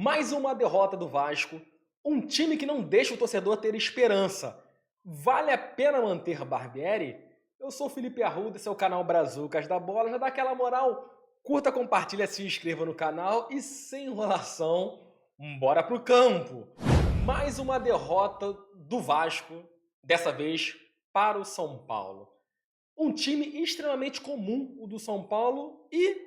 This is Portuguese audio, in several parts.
Mais uma derrota do Vasco, um time que não deixa o torcedor ter esperança. Vale a pena manter Barbieri? Eu sou o Felipe Arruda, esse é o canal Brazucas da Bola. Já dá aquela moral, curta, compartilha, se inscreva no canal e sem enrolação, bora pro campo. Mais uma derrota do Vasco, dessa vez para o São Paulo. Um time extremamente comum, o do São Paulo, e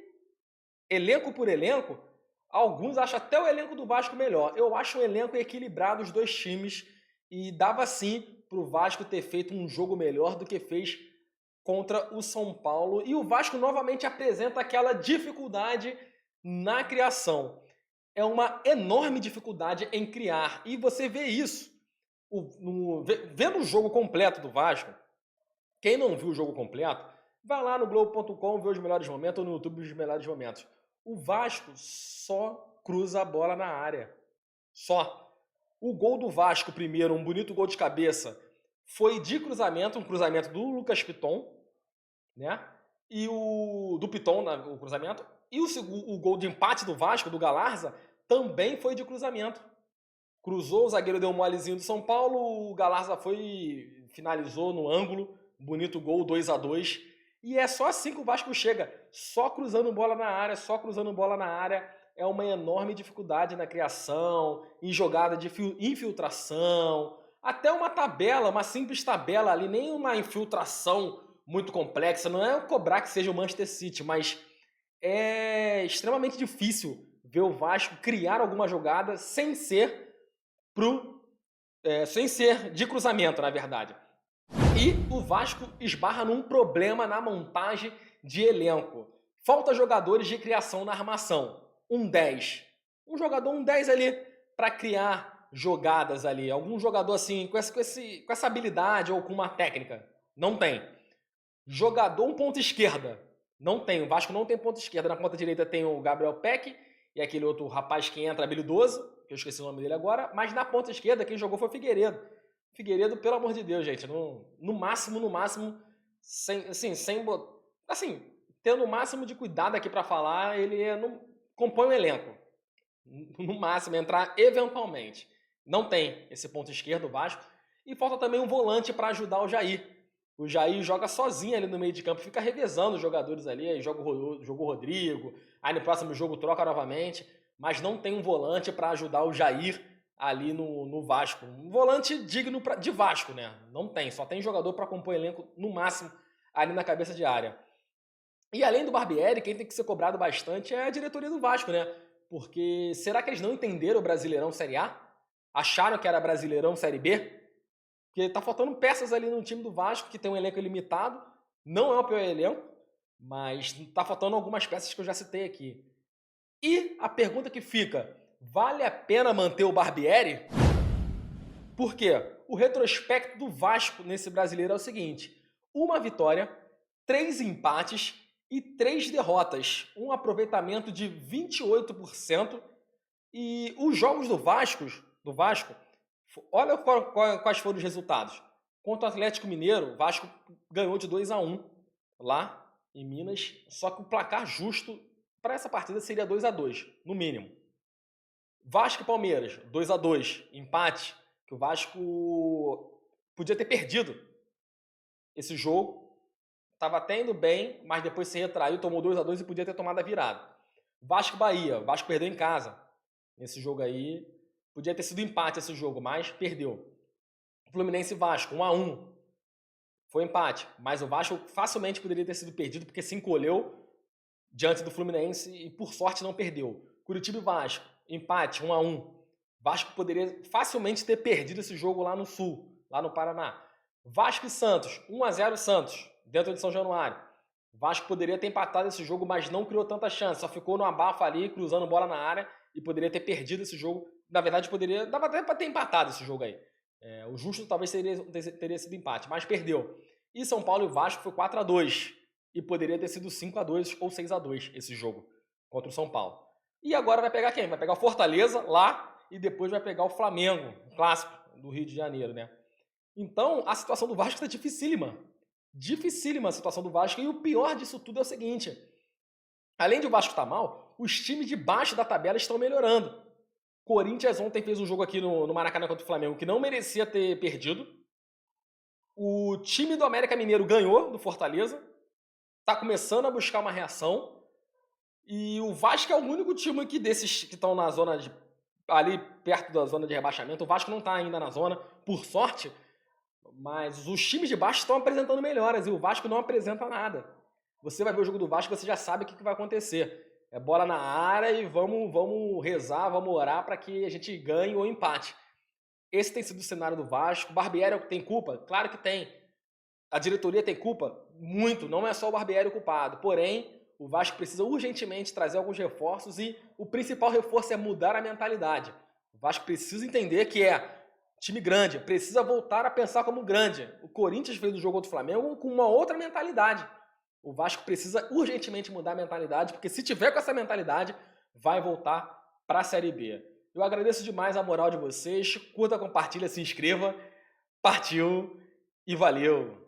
elenco por elenco, alguns acham até o elenco do Vasco melhor. Eu acho o elenco equilibrado os dois times e dava sim para o Vasco ter feito um jogo melhor do que fez contra o São Paulo. E o Vasco novamente apresenta aquela dificuldade na criação. É uma enorme dificuldade em criar. E você vê isso vendo o jogo completo do Vasco. Quem não viu o jogo completo, vai lá no Globo.com ver os melhores momentos ou no YouTube os melhores momentos. O Vasco só cruza a bola na área. Só. O gol do Vasco, primeiro, um bonito gol de cabeça, foi de cruzamento, um cruzamento do Lucas Piton, né? E o do Piton, o cruzamento. E o gol de empate do Vasco, do Galarza, também foi de cruzamento. Cruzou, o zagueiro deu um molezinho do São Paulo, o Galarza foi, finalizou no ângulo, bonito gol, 2-2. E é só assim que o Vasco chega, só cruzando bola na área, só cruzando bola na área. É uma enorme dificuldade na criação, em jogada de infiltração, até uma tabela, uma simples tabela ali, nem uma infiltração muito complexa. Não é cobrar que seja o Manchester City, mas é extremamente difícil ver o Vasco criar alguma jogada sem ser de cruzamento, na verdade. E o Vasco esbarra num problema na montagem de elenco. Falta jogadores de criação na armação. Um 10. Um jogador, um 10 ali, para criar jogadas ali. Algum jogador assim, com essa habilidade ou com uma técnica. Não tem. Jogador, um ponta esquerda. Não tem. O Vasco não tem ponta esquerda. Na ponta direita tem o Gabriel Peck e aquele outro rapaz que entra habilidoso, que eu esqueci o nome dele agora. Mas na ponta esquerda, quem jogou foi o Figueiredo. Figueiredo, pelo amor de Deus, gente, no máximo, tendo o máximo de cuidado aqui para falar, ele compõe o elenco. No máximo, entrar eventualmente. Não tem esse ponto esquerdo, Vasco. E falta também um volante para ajudar o Jair. O Jair joga sozinho ali no meio de campo, fica revezando os jogadores ali, aí joga o Rodrigo, aí no próximo jogo troca novamente, mas não tem um volante para ajudar o Jair ali no Vasco. Um volante digno de Vasco, né? Não tem, só tem jogador para compor elenco no máximo ali na cabeça de área. E além do Barbieri, quem tem que ser cobrado bastante é a diretoria do Vasco, né? Porque será que eles não entenderam o Brasileirão Série A? Acharam que era Brasileirão Série B? Porque tá faltando peças ali no time do Vasco, que tem um elenco limitado. Não é o pior elenco, mas tá faltando algumas peças que eu já citei aqui. E a pergunta que fica: vale a pena manter o Barbieri? Por quê? O retrospecto do Vasco nesse brasileiro é o seguinte: uma vitória, 3 empates e 3 derrotas. Um aproveitamento de 28%. E os jogos do Vasco, olha quais foram os resultados. Contra o Atlético Mineiro, o Vasco ganhou de 2-1 lá em Minas, só que o placar justo para essa partida seria 2-2, no mínimo. Vasco e Palmeiras, 2-2, empate, que o Vasco podia ter perdido esse jogo. Estava até indo bem, mas depois se retraiu, tomou 2-2 e podia ter tomado a virada. Vasco e Bahia, o Vasco perdeu em casa. Nesse jogo aí, podia ter sido empate esse jogo, mas perdeu. Fluminense e Vasco, 1-1. Foi empate, mas o Vasco facilmente poderia ter sido perdido porque se encolheu diante do Fluminense e por sorte não perdeu. Curitiba e Vasco, empate, 1-1. Vasco poderia facilmente ter perdido esse jogo lá no Sul, lá no Paraná. Vasco e Santos, 1-0 Santos, dentro de São Januário. Vasco poderia ter empatado esse jogo, mas não criou tanta chance. Só ficou no abafa ali, cruzando bola na área e poderia ter perdido esse jogo. Na verdade, dava até para ter empatado esse jogo aí. O justo talvez teria sido empate, mas perdeu. E São Paulo e Vasco foi 4-2. E poderia ter sido 5-2 ou 6-2 esse jogo contra o São Paulo. E agora vai pegar quem? Vai pegar o Fortaleza lá e depois vai pegar o Flamengo, o clássico do Rio de Janeiro, né? Então, a situação do Vasco está dificílima. Dificílima a situação do Vasco. E o pior disso tudo é o seguinte: além de o Vasco estar mal, os times de baixo da tabela estão melhorando. Corinthians ontem fez um jogo aqui no Maracanã contra o Flamengo que não merecia ter perdido. O time do América Mineiro ganhou do Fortaleza. Tá começando a buscar uma reação. E o Vasco é o único time aqui desses que estão na zona de... ali perto da zona de rebaixamento. O Vasco não tá ainda na zona, por sorte. Mas os times de baixo estão apresentando melhoras e o Vasco não apresenta nada. Você vai ver o jogo do Vasco, você já sabe o que vai acontecer. É bola na área e vamos rezar, vamos orar para que a gente ganhe ou empate. Esse tem sido o cenário do Vasco. O Barbieri tem culpa? Claro que tem. A diretoria tem culpa? Muito. Não é só o Barbieri o culpado. Porém, o Vasco precisa urgentemente trazer alguns reforços e o principal reforço é mudar a mentalidade. O Vasco precisa entender que é time grande, precisa voltar a pensar como grande. O Corinthians fez o jogo contra o Flamengo com uma outra mentalidade. O Vasco precisa urgentemente mudar a mentalidade, porque se tiver com essa mentalidade, vai voltar para a Série B. Eu agradeço demais a moral de vocês. Curta, compartilha, se inscreva. Partiu e valeu!